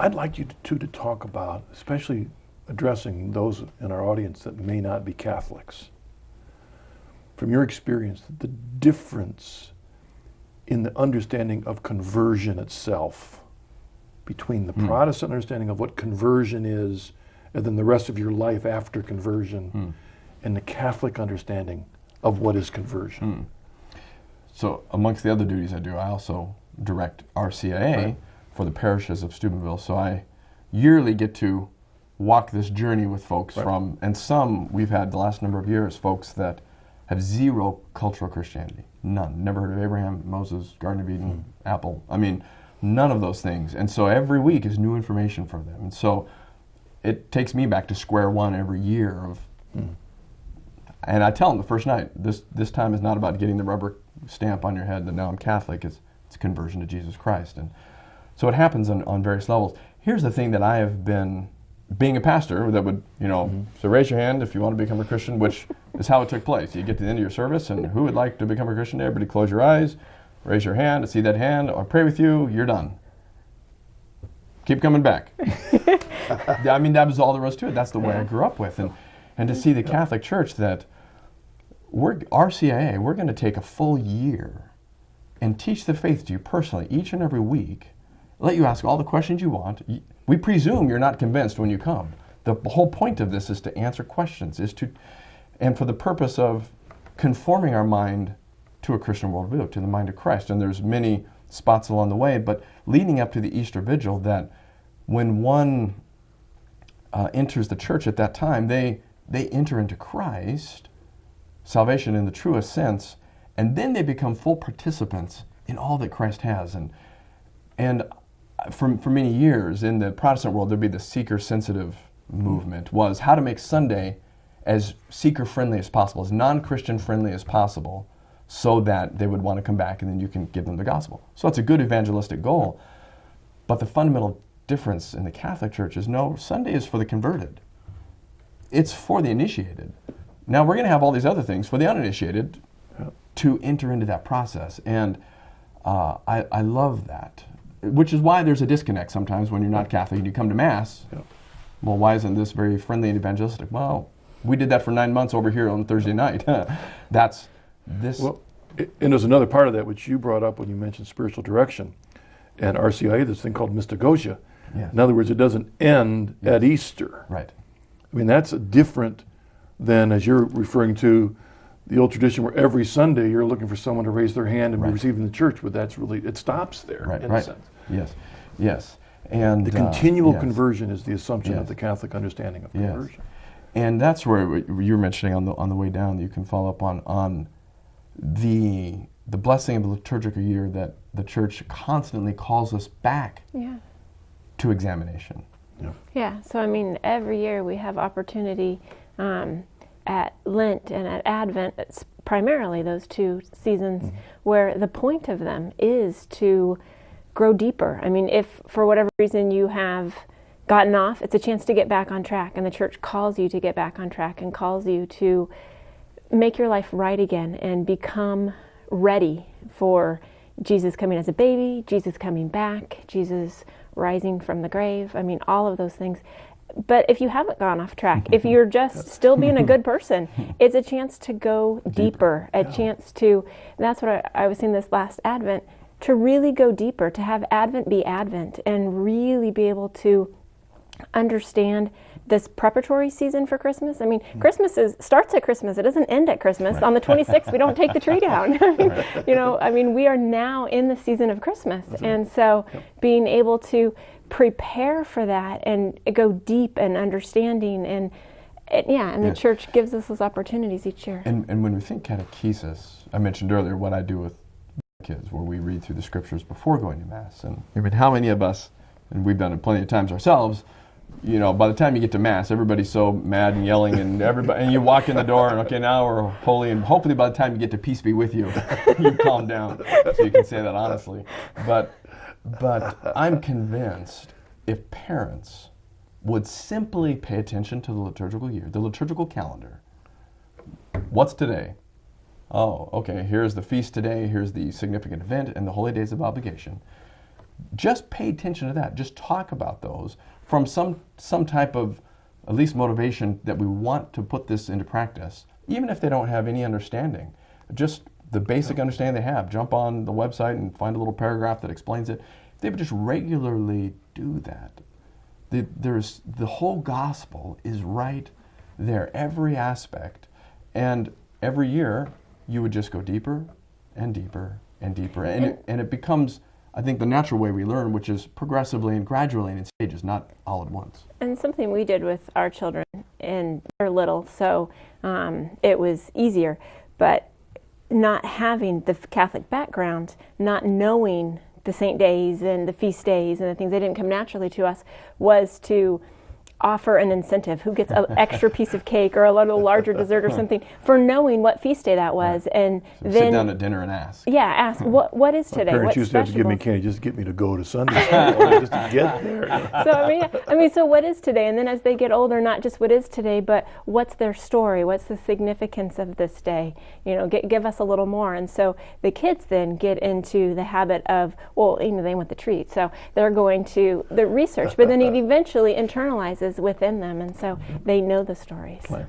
I'd like you to talk about, especially addressing those in our audience that may not be Catholics. From your experience, the difference in the understanding of conversion itself between the Protestant understanding of what conversion is and then the rest of your life after conversion and the Catholic understanding of what is conversion. So amongst the other duties I do, I also direct RCIA for the parishes of Steubenville. So I yearly get to walk this journey with folks from, and some we've had the last number of years, folks that have zero cultural Christianity. None. Never heard of Abraham, Moses, Garden of Eden, Apple. I mean, none of those things. And so every week is new information for them. And so it takes me back to square one every year of, and I tell them the first night, this time is not about getting the rubber stamp on your head that now I'm Catholic. It's conversion to Jesus Christ. And so it happens on various levels. Here's the thing that I have been, being a pastor, that would, so raise your hand if you want to become a Christian, which is how it took place. You get to the end of your service, and who would like to become a Christian? Everybody close your eyes, raise your hand, I see that hand, I'll pray with you, you're done. Keep coming back. I mean, that was all there was to it. That's the way I grew up with. And to see the Catholic Church that RCIA, we're going to take a full year and teach the faith to you personally each and every week, let you ask all the questions you want. We presume you're not convinced when you come. The whole point of this is to answer questions, and for the purpose of conforming our mind to a Christian worldview, to the mind of Christ. And there's many spots along the way, but leading up to the Easter Vigil, that when one enters the church at that time, they enter into Christ, salvation in the truest sense, and then they become full participants in all that Christ has. And for many years in the Protestant world, there'd be the seeker-sensitive movement, was how to make Sunday as seeker-friendly as possible, as non-Christian friendly as possible, so that they would want to come back and then you can give them the gospel. So it's a good evangelistic goal. But the fundamental difference in the Catholic Church is no, Sunday is for the converted. It's for the initiated. Now we're going to have all these other things for the uninitiated to enter into that process. And I love that, which is why there's a disconnect sometimes when you're not Catholic and you come to Mass. Well, why isn't this very friendly and evangelistic? Well, we did that for 9 months over here on Thursday night. That's this. Well, and there's another part of that which you brought up when you mentioned spiritual direction. And RCIA, this thing called mystagogia. In other words, it doesn't end at Easter. Right. I mean, that's different than, as you're referring to, the old tradition where every Sunday you're looking for someone to raise their hand and be received in the church, but that's really, it stops there in a sense. Yes. And the continual conversion is the assumption of the Catholic understanding of conversion. And that's where you were mentioning on the way down, that you can follow up on the blessing of the liturgical year, that the Church constantly calls us back to examination. So I mean, every year we have opportunity at Lent and at Advent, it's primarily those two seasons, where the point of them is to grow deeper. I mean, if for whatever reason you have gotten off, it's a chance to get back on track, and the Church calls you to get back on track and calls you to make your life right again and become ready for Jesus coming as a baby, Jesus coming back, Jesus rising from the grave. I mean, all of those things. But if you haven't gone off track, if you're just still being a good person, it's a chance to go deeper, a chance to, and that's what I was seeing this last Advent, to really go deeper, to have Advent be Advent and really be able to understand this preparatory season for Christmas. I mean, Christmas starts at Christmas. It doesn't end at Christmas. On the 26th, we don't take the tree down. I mean, we are now in the season of Christmas. And so being able to prepare for that and go deep and understanding and the Church gives us those opportunities each year. And when we think catechesis, I mentioned earlier what I do with kids, where we read through the scriptures before going to Mass. And I mean, how many of us, and we've done it plenty of times ourselves, by the time you get to Mass, everybody's so mad and yelling, and you walk in the door, and okay, now we're holy, and hopefully by the time you get to peace be with you, you calm down, so you can say that honestly. But I'm convinced if parents would simply pay attention to the liturgical year, the liturgical calendar. What's today? Oh, okay, here's the feast today, here's the significant event, and the holy days of obligation. just pay attention to that. Just talk about those from some type of at least motivation that we want to put this into practice, even if they don't have any understanding. Just the basic understanding they have. Jump on the website and find a little paragraph that explains it. If they would just regularly do that, the whole gospel is right there, every aspect. And every year, you would just go deeper and deeper and deeper. And it becomes, I think, the natural way we learn, which is progressively and gradually in stages, not all at once. And something we did with our children, and they're little, so it was easier, but not having the Catholic background, not knowing the saint days and the feast days and the things that didn't come naturally to us, was to offer an incentive. Who gets an extra piece of cake or a little larger dessert or something for knowing what feast day that was. Right. And So then sit down at dinner and ask. Yeah, ask what is today? My parents What's used to have to give me special? candy just to get me to go to Sunday school, just to get there. So so what is today? And then as they get older, not just what is today, but what's their story? What's the significance of this day? Give us a little more. And so the kids then get into the habit of, they want the treat, so they're going to the research, but then it eventually internalizes within them, and so they know the stories. Right.